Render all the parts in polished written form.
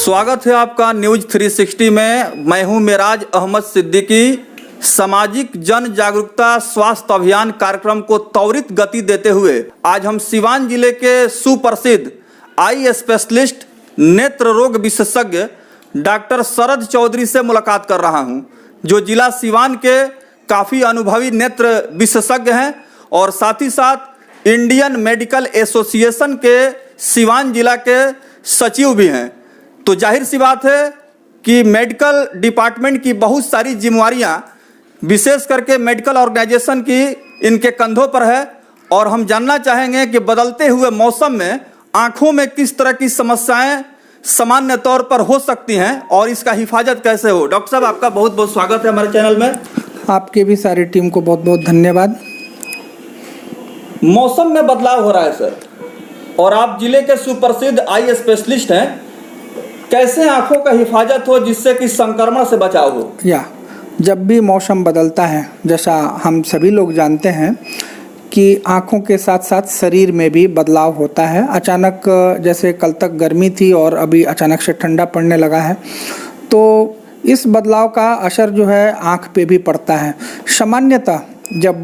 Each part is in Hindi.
स्वागत है आपका न्यूज 360 में। मैं हूं मेराज अहमद सिद्दीकी। सामाजिक जन जागरूकता स्वास्थ्य अभियान कार्यक्रम को त्वरित गति देते हुए आज हम सिवान जिले के सुप्रसिद्ध आई स्पेशलिस्ट नेत्र रोग विशेषज्ञ डॉक्टर शरद चौधरी से मुलाकात कर रहा हूं, जो जिला सिवान के काफ़ी अनुभवी नेत्र विशेषज्ञ हैं और साथ ही साथ इंडियन मेडिकल एसोसिएशन के सिवान जिला के सचिव भी हैं। तो जाहिर सी बात है कि मेडिकल डिपार्टमेंट की बहुत सारी जिम्मेवारियां विशेष करके मेडिकल ऑर्गेनाइजेशन की इनके कंधों पर है और हम जानना चाहेंगे कि बदलते हुए मौसम में आंखों में किस तरह की समस्याएं सामान्य तौर पर हो सकती हैं और इसका हिफाजत कैसे हो। डॉक्टर साहब, आपका बहुत बहुत स्वागत है हमारे चैनल में। आपके भी सारी टीम को बहुत बहुत धन्यवाद। मौसम में बदलाव हो रहा है सर, और आप जिले के सुप्रसिद्ध आई स्पेशलिस्ट हैं। कैसे आंखों का हिफाजत हो जिससे कि संक्रमण से बचाव हो? जब भी मौसम बदलता है, जैसा हम सभी लोग जानते हैं कि आँखों के साथ साथ शरीर में भी बदलाव होता है। अचानक जैसे कल तक गर्मी थी और अभी अचानक से ठंडा पड़ने लगा है, तो इस बदलाव का असर जो है आँख पे भी पड़ता है। सामान्यतः जब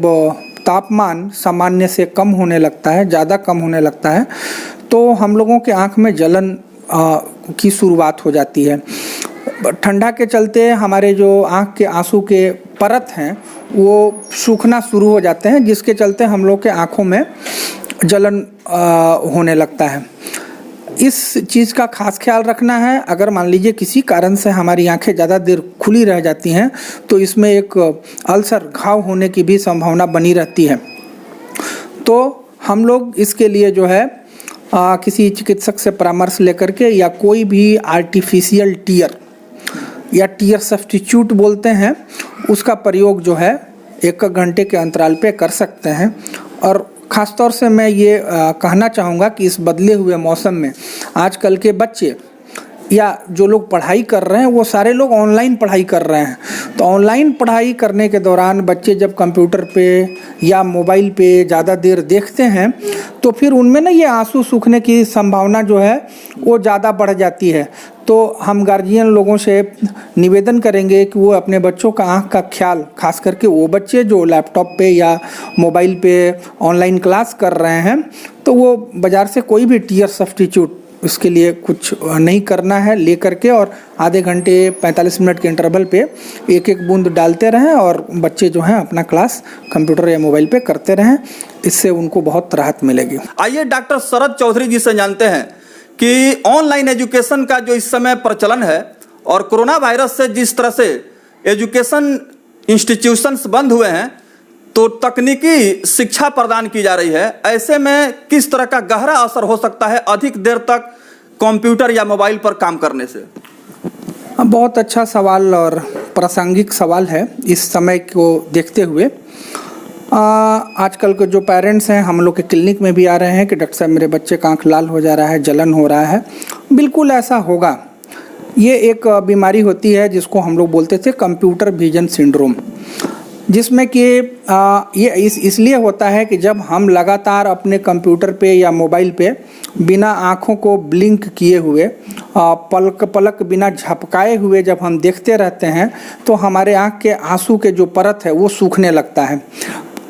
तापमान सामान्य से कम होने लगता है, ज़्यादा कम होने लगता है, तो हम लोगों के आँख में जलन की शुरुआत हो जाती है। ठंडा के चलते हमारे जो आँख के आंसू के परत हैं वो सूखना शुरू हो जाते हैं, जिसके चलते हम लोग के आँखों में जलन होने लगता है। इस चीज़ का खास ख्याल रखना है। अगर मान लीजिए किसी कारण से हमारी आंखें ज़्यादा देर खुली रह जाती हैं तो इसमें एक अल्सर घाव होने की भी संभावना बनी रहती है। तो हम लोग इसके लिए जो है किसी चिकित्सक से परामर्श लेकर के या कोई भी आर्टिफिशियल टीयर या टीयर सब्स्टिट्यूट बोलते हैं, उसका प्रयोग जो है 1 घंटे के अंतराल पे कर सकते हैं। और ख़ास तौर से मैं ये कहना चाहूँगा कि इस बदले हुए मौसम में आजकल के बच्चे या जो लोग पढ़ाई कर रहे हैं वो सारे लोग ऑनलाइन पढ़ाई कर रहे हैं। तो ऑनलाइन पढ़ाई करने के दौरान बच्चे जब कंप्यूटर पे या मोबाइल पे ज़्यादा देर देखते हैं तो फिर उनमें ना ये आंसू सूखने की संभावना जो है वो ज़्यादा बढ़ जाती है। तो हम गार्जियन लोगों से निवेदन करेंगे कि वो अपने बच्चों का आँख का ख्याल, खास करके वो बच्चे जो लैपटॉप पे या मोबाइल पे ऑनलाइन क्लास कर रहे हैं, तो वो बाज़ार से कोई भी टीयर सब्स्टिट्यूट उसके लिए कुछ नहीं करना है, ले करके और आधे घंटे 45 मिनट के इंटरवल पे एक एक बूंद डालते रहें और बच्चे जो हैं अपना क्लास कंप्यूटर या मोबाइल पे करते रहें। इससे उनको बहुत राहत मिलेगी। आइए डॉक्टर शरद चौधरी जी से जानते हैं कि ऑनलाइन एजुकेशन का जो इस समय प्रचलन है और कोरोना वायरस से जिस तरह से एजुकेशन इंस्टीट्यूशंस बंद हुए हैं तो तकनीकी शिक्षा प्रदान की जा रही है, ऐसे में किस तरह का गहरा असर हो सकता है अधिक देर तक कंप्यूटर या मोबाइल पर काम करने से? बहुत अच्छा सवाल और प्रासंगिक सवाल है इस समय को देखते हुए। आजकल के जो पेरेंट्स हैं हम लोग के क्लिनिक में भी आ रहे हैं कि डॉक्टर साहब मेरे बच्चे का आँख लाल हो जा रहा है, जलन हो रहा है। बिल्कुल ऐसा होगा। ये एक बीमारी होती है जिसको हम लोग बोलते थे कंप्यूटर विजन सिंड्रोम, जिसमें कि ये इसलिए होता है कि जब हम लगातार अपने कंप्यूटर पे या मोबाइल पे बिना आँखों को ब्लिंक किए हुए पलक बिना झपकाए हुए जब हम देखते रहते हैं तो हमारे आँख के आंसू के जो परत है वो सूखने लगता है।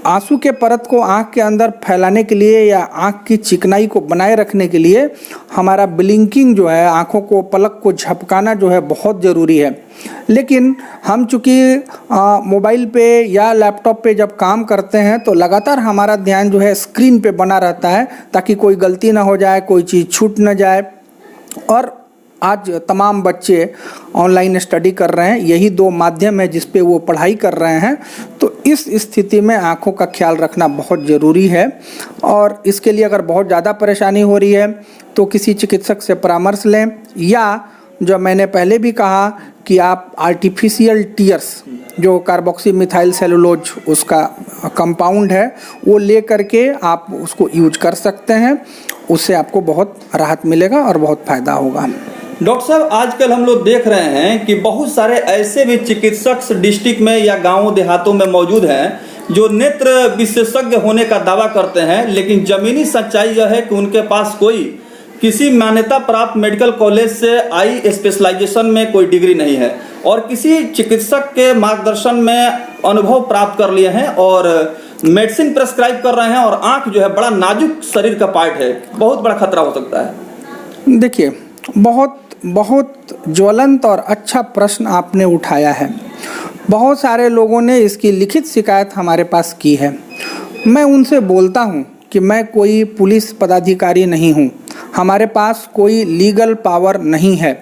आंसू के परत को आँख के अंदर फैलाने के लिए या आँख की चिकनाई को बनाए रखने के लिए हमारा ब्लिंकिंग जो है, आँखों को पलक को झपकाना जो है बहुत ज़रूरी है। लेकिन हम चूँकि मोबाइल पे या लैपटॉप पे जब काम करते हैं तो लगातार हमारा ध्यान जो है स्क्रीन पे बना रहता है ताकि कोई गलती ना हो जाए, कोई चीज़ छूट ना जाए। और आज तमाम बच्चे ऑनलाइन स्टडी कर रहे हैं, यही 2 माध्यम है जिस पे वो पढ़ाई कर रहे हैं। तो इस स्थिति में आँखों का ख्याल रखना बहुत ज़रूरी है और इसके लिए अगर बहुत ज़्यादा परेशानी हो रही है तो किसी चिकित्सक से परामर्श लें, या जो मैंने पहले भी कहा कि आप आर्टिफिशियल टीयर्स जो कार्बोक्सी मिथाइल सेलुलोज उसका कंपाउंड है वो ले करके आप उसको यूज कर सकते हैं। उससे आपको बहुत राहत मिलेगा और बहुत फ़ायदा होगा। डॉक्टर साहब, आजकल हम लोग देख रहे हैं कि बहुत सारे ऐसे भी चिकित्सक डिस्ट्रिक्ट में या गांवों देहातों में मौजूद हैं जो नेत्र विशेषज्ञ होने का दावा करते हैं, लेकिन जमीनी सच्चाई यह है कि उनके पास कोई किसी मान्यता प्राप्त मेडिकल कॉलेज से आई स्पेशलाइजेशन में कोई डिग्री नहीं है और किसी चिकित्सक के मार्गदर्शन में अनुभव प्राप्त कर लिए हैं और मेडिसिन प्रेस्क्राइब कर रहे हैं और आंख जो है बड़ा नाजुक शरीर का पार्ट है, बहुत बड़ा खतरा हो सकता है। देखिए, बहुत ज्वलंत और अच्छा प्रश्न आपने उठाया है। बहुत सारे लोगों ने इसकी लिखित शिकायत हमारे पास की है। मैं उनसे बोलता हूं कि मैं कोई पुलिस पदाधिकारी नहीं हूं, हमारे पास कोई लीगल पावर नहीं है।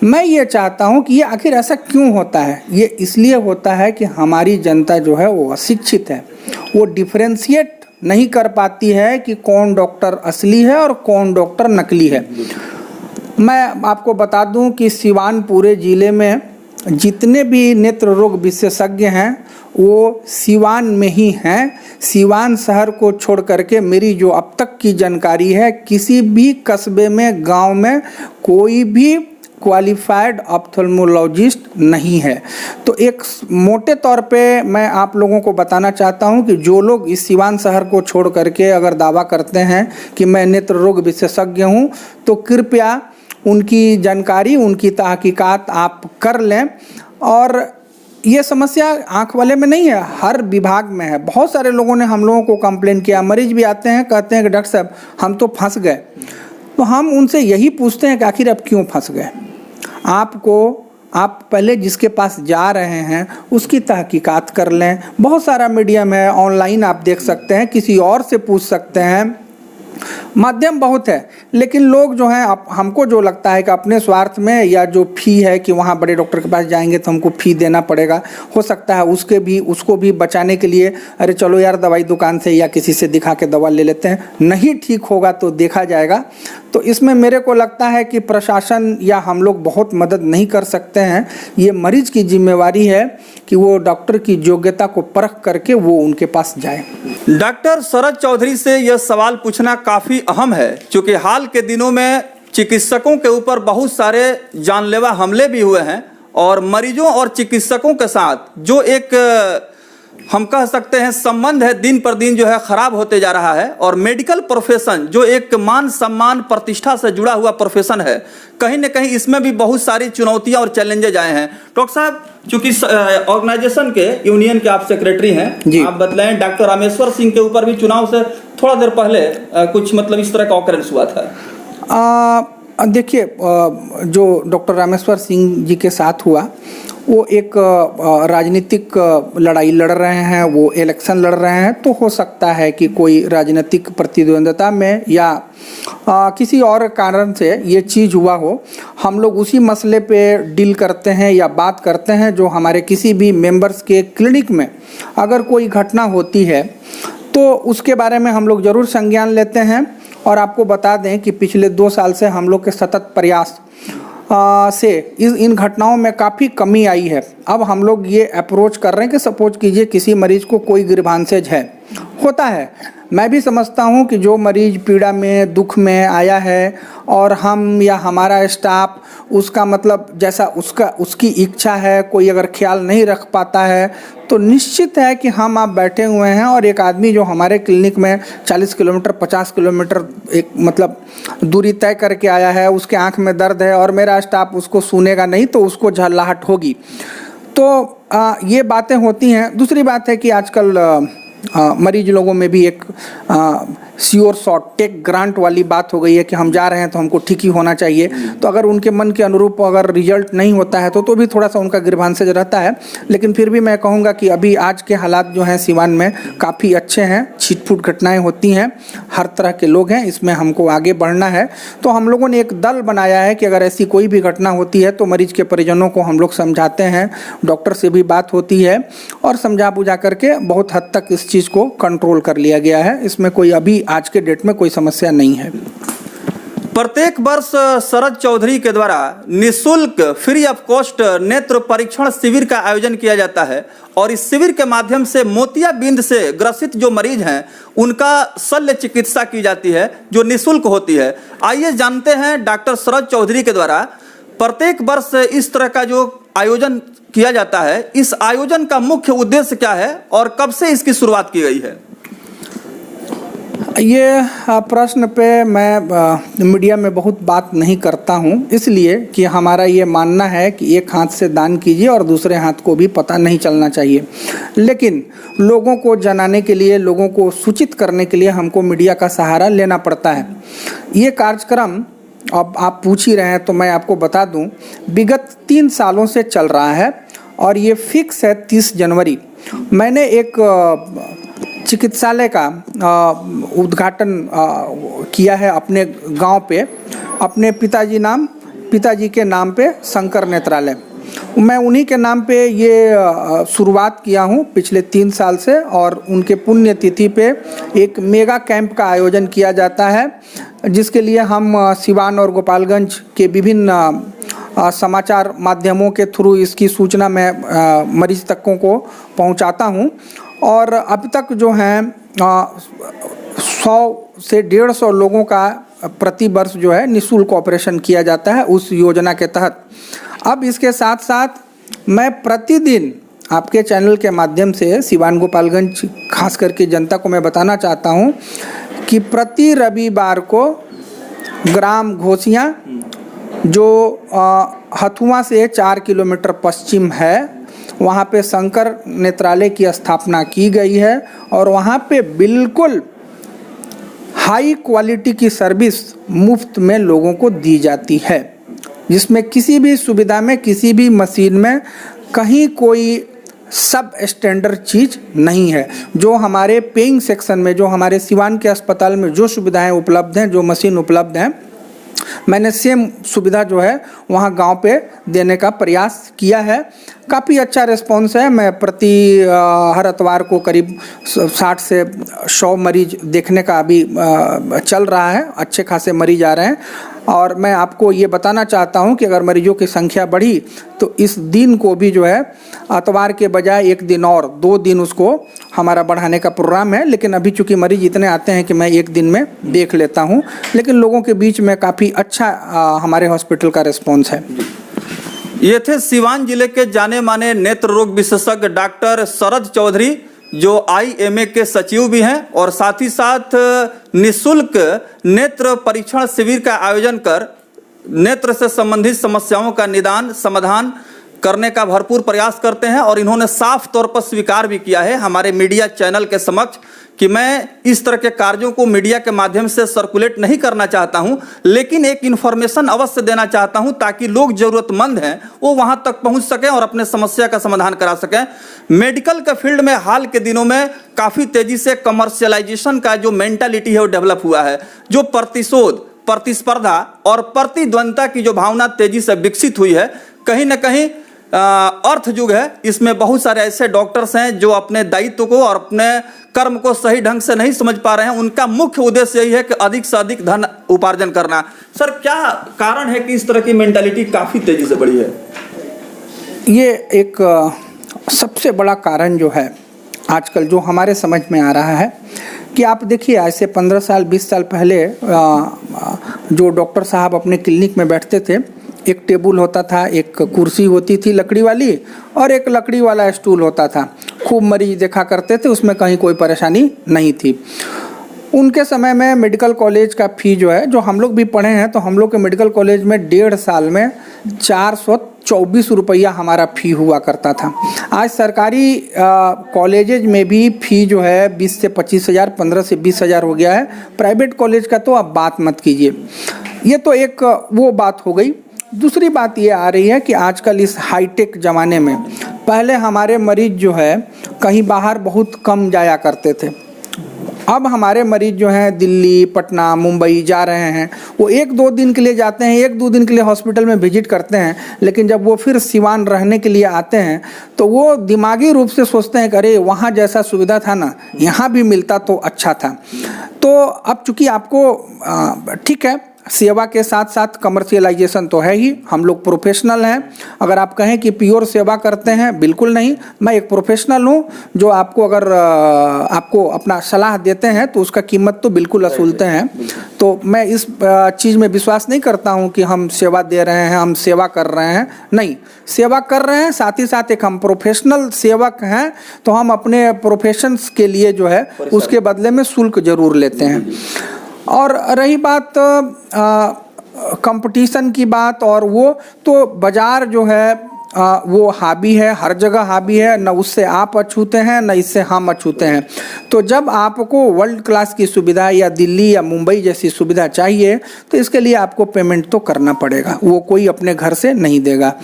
मैं ये चाहता हूं कि ये आखिर ऐसा क्यों होता है। ये इसलिए होता है कि हमारी जनता जो है वो अशिक्षित है, वो डिफरेंशिएट नहीं कर पाती है कि कौन डॉक्टर असली है और कौन डॉक्टर नकली है। मैं आपको बता दूं कि सिवान पूरे ज़िले में जितने भी नेत्र रोग विशेषज्ञ हैं वो सिवान में ही हैं। सिवान शहर को छोड़ करके मेरी जो अब तक की जानकारी है, किसी भी कस्बे में, गांव में कोई भी क्वालिफाइड ऑप्थेल्मोलॉजिस्ट नहीं है। तो एक मोटे तौर पे मैं आप लोगों को बताना चाहता हूं कि जो लोग इस सिवान शहर को छोड़ करके अगर दावा करते हैं कि मैं नेत्र रोग विशेषज्ञ हूं, तो कृपया उनकी जानकारी, उनकी तहकीकात आप कर लें। और ये समस्या आँख वाले में नहीं है, हर विभाग में है। बहुत सारे लोगों ने हम लोगों को कंप्लेन किया, मरीज भी आते हैं, कहते हैं कि डॉक्टर साहब हम तो फंस गए। तो हम उनसे यही पूछते हैं कि आखिर आप क्यों फंस गए। आप पहले जिसके पास जा रहे हैं उसकी तहकीकात कर लें। बहुत सारा मीडियम है, ऑनलाइन आप देख सकते हैं, किसी और से पूछ सकते हैं, माध्यम बहुत है। लेकिन लोग जो हैं, हमको जो लगता है कि अपने स्वार्थ में, या जो फ़ी है कि वहाँ बड़े डॉक्टर के पास जाएंगे तो हमको फ़ी देना पड़ेगा, हो सकता है उसको भी बचाने के लिए अरे चलो यार दवाई दुकान से या किसी से दिखा के दवा ले लेते हैं, नहीं ठीक होगा तो देखा जाएगा। तो इसमें मेरे को लगता है कि प्रशासन या हम लोग बहुत मदद नहीं कर सकते हैं। ये मरीज की जिम्मेवारी है कि वो डॉक्टर की योग्यता को परख करके वो उनके पास जाए। डॉक्टर शरद चौधरी से यह सवाल पूछना काफ़ी अहम है, क्योंकि हाल के दिनों में चिकित्सकों के ऊपर बहुत सारे जानलेवा हमले भी हुए हैं और मरीजों और चिकित्सकों के साथ जो एक हम कह सकते हैं संबंध है, दिन पर दिन जो है खराब होते जा रहा है। और मेडिकल प्रोफेशन जो एक मान सम्मान प्रतिष्ठा से जुड़ा हुआ प्रोफेशन है, कहीं न कहीं इसमें भी बहुत सारी चुनौतियां और चैलेंजेज आए हैं। डॉक्टर साहब, चूंकि ऑर्गेनाइजेशन के यूनियन के आप सेक्रेटरी हैं, आप बतलाएं, डॉक्टर रामेश्वर सिंह के ऊपर भी चुनाव से थोड़ा देर पहले कुछ मतलब इस तरह का ऑकरेंस हुआ था। देखिए, जो डॉक्टर रामेश्वर सिंह जी के साथ हुआ वो एक राजनीतिक लड़ाई लड़ रहे हैं, वो इलेक्शन लड़ रहे हैं। तो हो सकता है कि कोई राजनीतिक प्रतिद्वंद्विता में या किसी और कारण से ये चीज़ हुआ हो। हम लोग उसी मसले पे डील करते हैं या बात करते हैं जो हमारे किसी भी मेंबर्स के क्लिनिक में अगर कोई घटना होती है तो उसके बारे में हम लोग ज़रूर संज्ञान लेते हैं। और आपको बता दें कि पिछले 2 साल से हम लोग के सतत प्रयास से इन घटनाओं में काफ़ी कमी आई है। अब हम लोग ये अप्रोच कर रहे हैं कि सपोज कीजिए किसी मरीज को कोई ग्रीवांसेज है, होता है, मैं भी समझता हूँ कि जो मरीज पीड़ा में, दुख में आया है और हम या हमारा स्टाफ उसका मतलब जैसा उसकी इच्छा है, कोई अगर ख्याल नहीं रख पाता है तो निश्चित है कि हम आप बैठे हुए हैं और एक आदमी जो हमारे क्लिनिक में 40 किलोमीटर 50 किलोमीटर एक मतलब दूरी तय करके आया है, उसके आंख में दर्द है और मेरा स्टाफ उसको सुनेगा नहीं तो उसको झल्लाहट होगी। तो ये बातें होती हैं। दूसरी बात है कि आजकल मरीज लोगों में भी एक श्योर शॉट टेक ग्रांट वाली बात हो गई है कि हम जा रहे हैं तो हमको ठीक ही होना चाहिए। तो अगर उनके मन के अनुरूप अगर रिजल्ट नहीं होता है तो भी थोड़ा सा उनका ग्रीवांसेज रहता है। लेकिन फिर भी मैं कहूँगा कि अभी आज के हालात जो हैं सिवान में काफ़ी अच्छे हैं। छिटपुट घटनाएं होती हैं, हर तरह के लोग हैं, इसमें हमको आगे बढ़ना है। तो हम लोगों ने एक दल बनाया है कि अगर ऐसी कोई भी घटना होती है तो मरीज के परिजनों को हम लोग समझाते हैं, डॉक्टर से भी बात होती है और समझा बुझा करके बहुत हद तक इस चीज़ को कंट्रोल कर लिया गया है। इसमें कोई अभी आज के डेट में कोई समस्या नहीं है। प्रत्येक वर्ष शरद चौधरी के द्वारा निःशुल्क फ्री ऑफ कॉस्ट नेत्र परीक्षण शिविर का आयोजन किया जाता है और इस शिविर के माध्यम से मोतियाबिंद से ग्रसित जो मरीज हैं उनका शल्य चिकित्सा की जाती है जो निःशुल्क होती है। आइए जानते हैं डॉक्टर शरद चौधरी के द्वारा प्रत्येक वर्ष इस तरह का जो आयोजन किया जाता है, इस आयोजन का मुख्य उद्देश्य क्या है और कब से इसकी शुरुआत की गई है। ये प्रश्न पे मैं मीडिया में बहुत बात नहीं करता हूँ, इसलिए कि हमारा ये मानना है कि एक हाथ से दान कीजिए और दूसरे हाथ को भी पता नहीं चलना चाहिए। लेकिन लोगों को जनाने के लिए, लोगों को सूचित करने के लिए हमको मीडिया का सहारा लेना पड़ता है। ये कार्यक्रम अब आप पूछ ही रहे हैं तो मैं आपको बता दूं, विगत 3 सालों से चल रहा है और ये फिक्स है 30 जनवरी। मैंने एक चिकित्सालय का उद्घाटन किया है अपने गांव पे, अपने पिताजी के नाम पे शंकर नेत्रालय। मैं उन्हीं के नाम पे ये शुरुआत किया हूँ पिछले 3 साल से, और उनके पुण्यतिथि पे एक मेगा कैंप का आयोजन किया जाता है, जिसके लिए हम सिवान और गोपालगंज के विभिन्न समाचार माध्यमों के थ्रू इसकी सूचना मैं मरीज तकों को पहुंचाता हूं। और अब तक जो हैं 100 से 150 लोगों का प्रति वर्ष जो है निःशुल्क ऑपरेशन किया जाता है उस योजना के तहत। अब इसके साथ साथ मैं प्रतिदिन आपके चैनल के माध्यम से सिवान गोपालगंज खास करके जनता को मैं बताना चाहता हूं कि प्रति रविवार को ग्राम घोसियाँ, जो हथुआ से 4 किलोमीटर पश्चिम है, वहाँ पे शंकर नेत्रालय की स्थापना की गई है और वहाँ पे बिल्कुल हाई क्वालिटी की सर्विस मुफ्त में लोगों को दी जाती है, जिसमें किसी भी सुविधा में, किसी भी मशीन में कहीं कोई सब स्टैंडर्ड चीज़ नहीं है। जो हमारे पेइंग सेक्शन में, जो हमारे सिवान के अस्पताल में जो सुविधाएं उपलब्ध हैं, जो मशीन उपलब्ध हैं, मैंने सेम सुविधा जो है वहाँ गांव पे देने का प्रयास किया है। काफ़ी अच्छा रिस्पॉन्स है। मैं प्रति हर इतवार को करीब 60 से 100 मरीज देखने का अभी चल रहा है। अच्छे खासे मरीज आ रहे हैं और मैं आपको ये बताना चाहता हूँ कि अगर मरीजों की संख्या बढ़ी तो इस दिन को भी जो है इतवार के बजाय 1 दिन और 2 दिन उसको हमारा बढ़ाने का प्रोग्राम है। लेकिन अभी चूँकि मरीज इतने आते हैं कि मैं 1 दिन में देख लेता हूँ, लेकिन लोगों के बीच में काफ़ी अच्छा हमारे हॉस्पिटल का रिस्पॉन्स है। ये थे सिवान जिले के जाने माने नेत्र रोग विशेषज्ञ डॉक्टर शरद चौधरी, जो IMA के सचिव भी हैं और साथ ही साथ निःशुल्क नेत्र परीक्षण शिविर का आयोजन कर नेत्र से संबंधित समस्याओं का निदान समाधान करने का भरपूर प्रयास करते हैं। और इन्होंने साफ तौर पर स्वीकार भी किया है हमारे मीडिया चैनल के समक्ष कि मैं इस तरह के कार्यों को मीडिया के माध्यम से सर्कुलेट नहीं करना चाहता हूं, लेकिन एक इन्फॉर्मेशन अवश्य देना चाहता हूं ताकि लोग जरूरतमंद हैं वो वहां तक पहुंच सकें और अपने समस्या का समाधान करा सकें। मेडिकल के फील्ड में हाल के दिनों में काफ़ी तेजी से कमर्शियलाइजेशन का जो मेंटालिटी है वो डेवलप हुआ है। जो प्रतिशोध, प्रतिस्पर्धा और प्रतिद्वंद्विता की जो भावना तेजी से विकसित हुई है, कहीं ना कहीं अर्थ युग है। इसमें बहुत सारे ऐसे डॉक्टर्स हैं जो अपने दायित्व को और अपने कर्म को सही ढंग से नहीं समझ पा रहे हैं। उनका मुख्य उद्देश्य यही है कि अधिक से अधिक धन उपार्जन करना। सर, क्या कारण है कि इस तरह की मेंटालिटी काफी तेजी से बढ़ी है? ये एक सबसे बड़ा कारण जो है आजकल जो हमारे समझ में आ रहा है कि आप देखिए, ऐसे 15 साल 20 साल पहले जो डॉक्टर साहब अपने क्लिनिक में बैठते थे, एक टेबल होता था, एक कुर्सी होती थी लकड़ी वाली और एक लकड़ी वाला स्टूल होता था। खूब मरीज देखा करते थे, उसमें कहीं कोई परेशानी नहीं थी। उनके समय में मेडिकल कॉलेज का फ़ी जो है, जो हम लोग भी पढ़े हैं, तो हम लोग के मेडिकल कॉलेज में 1.5 साल में 424 रुपया हमारा फ़ी हुआ करता था। आज सरकारी कॉलेजेज में भी फ़ी जो है 20 से 25 हज़ार, 15 से 20 हज़ार हो गया है। प्राइवेट कॉलेज का तो आप बात मत कीजिए। ये तो एक वो बात हो गई। दूसरी बात ये आ रही है कि आजकल इस हाईटेक ज़माने में, पहले हमारे मरीज जो है कहीं बाहर बहुत कम जाया करते थे। अब हमारे मरीज जो हैं दिल्ली, पटना, मुंबई जा रहे हैं। वो 1-2 दिन के लिए जाते हैं, 1-2 दिन के लिए हॉस्पिटल में विजिट करते हैं, लेकिन जब वो फिर सिवान रहने के लिए आते हैं तो वो दिमागी रूप से सोचते हैं कि अरे वहाँ जैसा सुविधा था ना, यहाँ भी मिलता तो अच्छा था। तो अब चूँकि आपको ठीक है, सेवा के साथ साथ कमर्शियलाइजेशन तो है ही। हम लोग प्रोफेशनल हैं। अगर आप कहें कि प्योर सेवा करते हैं, बिल्कुल नहीं। मैं एक प्रोफेशनल हूँ जो आपको अगर आपको अपना सलाह देते हैं तो उसका कीमत तो बिल्कुल वसूलते हैं। तो मैं इस चीज़ में विश्वास नहीं करता हूँ कि हम सेवा दे रहे हैं, हम सेवा कर रहे हैं। नहीं, सेवा कर रहे हैं, साथ ही साथ एक हम प्रोफेशनल सेवक हैं, तो हम अपने प्रोफेशंस के लिए जो है उसके बदले में शुल्क जरूर लेते हैं। और रही बात कंपटीशन की बात, और वो तो बाज़ार जो है वो हावी है, हर जगह हावी है। न उससे आप अछूते हैं, न इससे हम अछूते हैं। तो जब आपको वर्ल्ड क्लास की सुविधा या दिल्ली या मुंबई जैसी सुविधा चाहिए तो इसके लिए आपको पेमेंट तो करना पड़ेगा, वो कोई अपने घर से नहीं देगा।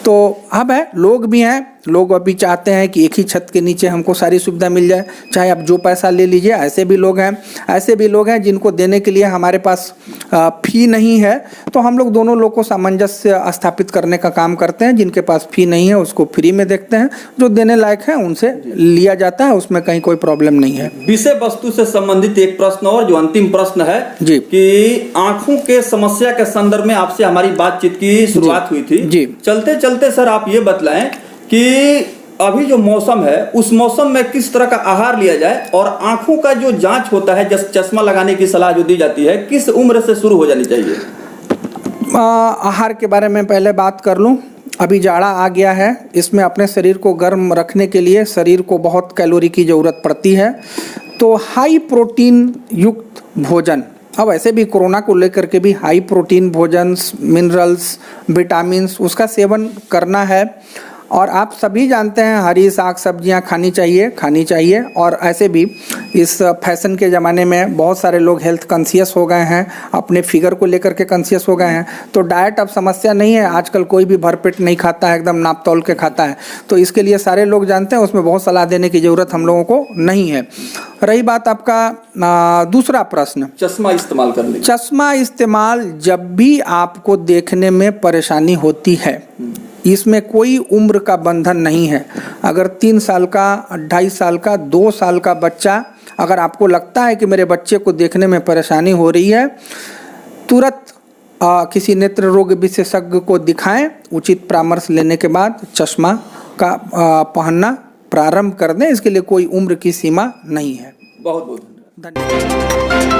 तो अब है, लोग भी हैं, लोग अभी चाहते हैं कि एक ही छत के नीचे हमको सारी सुविधा मिल जाए, चाहे आप जो पैसा ले लीजिए। ऐसे भी लोग हैं, ऐसे भी लोग हैं जिनको देने के लिए हमारे पास फ़ी नहीं है। तो हम लोग दोनों लोग को सामंजस्य स्थापित करने का काम करते हैं। जिनके पास फ़ी नहीं है उसको फ्री में देखते हैं, जो देने लायक है उनसे लिया जाता है, उसमें कहीं कोई प्रॉब्लम नहीं है। विषय वस्तु से संबंधित एक प्रश्न और, जो अंतिम प्रश्न है जी, कि आंखों के समस्या के संदर्भ में आपसे हमारी बातचीत की शुरुआत हुई थी जी। चलते चलते सर आप ये बतलाएं कि अभी जो मौसम है उस मौसम में किस तरह का आहार लिया जाए, और आंखों का जो जांच होता है, जैसे चश्मा लगाने की सलाह जो दी जाती है, किस उम्र से शुरू हो जानी चाहिए? आहार के बारे में पहले बात कर लूं। अभी जाड़ा आ गया है, इसमें अपने शरीर को गर्म रखने के लिए शरीर को बहुत कैलोरी की ज़रूरत पड़ती है। तो हाई प्रोटीन युक्त भोजन, अब ऐसे भी कोरोना को लेकर के भी हाई प्रोटीन भोजन, मिनरल्स, विटामिन्स, उसका सेवन करना है। और आप सभी जानते हैं हरी साग सब्जियां खानी चाहिए। और ऐसे भी इस फैशन के ज़माने में बहुत सारे लोग हेल्थ कॉन्शियस हो गए हैं, अपने फिगर को लेकर के कॉन्शियस हो गए हैं। तो डाइट अब समस्या नहीं है, आजकल कोई भी भरपेट नहीं खाता है, एकदम नाप तौल के खाता है। तो इसके लिए सारे लोग जानते हैं, उसमें बहुत सलाह देने की ज़रूरत हम लोगों को नहीं है। रही बात आपका दूसरा प्रश्न, चश्मा इस्तेमाल करने। चश्मा इस्तेमाल जब भी आपको देखने में परेशानी होती है, इसमें कोई उम्र का बंधन नहीं है। अगर 3 साल का, 2.5 साल का, 2 साल का बच्चा, अगर आपको लगता है कि मेरे बच्चे को देखने में परेशानी हो रही है, तुरंत किसी नेत्र रोग विशेषज्ञ को दिखाएं। उचित परामर्श लेने के बाद चश्मा का पहनना प्रारंभ कर दें। इसके लिए कोई उम्र की सीमा नहीं है। बहुत बहुत धन्यवाद।